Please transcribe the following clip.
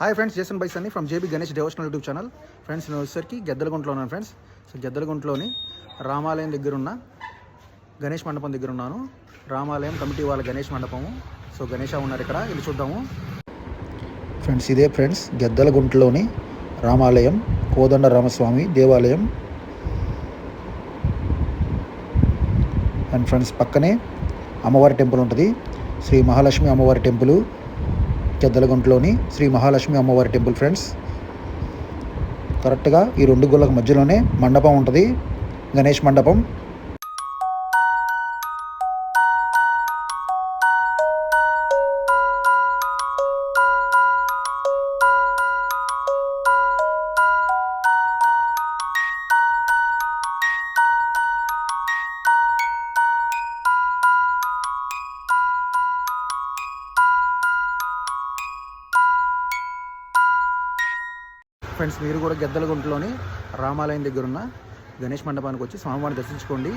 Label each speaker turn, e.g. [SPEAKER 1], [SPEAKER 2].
[SPEAKER 1] Hi friends, Jason బైసన్ని from JB Ganesh devotional YouTube channel. Friends, నేను వచ్చేసరికి గెద్దలగుంటలో ఉన్నాను ఫ్రెండ్స్. సో గెద్దలగుంటలోని రామాలయం దగ్గర ఉన్న గణేష్ మండపం దగ్గర ఉన్నాను. రామాలయం కమిటీ వాళ్ళ గణేష్ మండపము. సో గణేష ఉన్నారు ఇక్కడ, వెళ్ళి చూద్దాము. ఫ్రెండ్స్, ఇదే ఫ్రెండ్స్ గెద్దలగుంటలోని రామాలయం, కోదండ రామస్వామి దేవాలయం. అండ్ ఫ్రెండ్స్, పక్కనే అమ్మవారి టెంపుల్ ఉంటుంది. శ్రీ మహాలక్ష్మి అమ్మవారి టెంపుల్, గెద్దలగుంటలోని శ్రీ మహాలక్ష్మి అమ్మవారి టెంపుల్. ఫ్రెండ్స్, కరెక్ట్గా ఈ రెండు గుళ్ళకు మధ్యలోనే మండపం ఉంటుంది, గణేష్ మండపం. ఫ్రెండ్స్, మీరు కూడా గెద్దలగుంటలోని రామాలయం దగ్గర ఉన్న గణేష్ మండపానికి వచ్చి స్వామివారిని దర్శించుకోండి.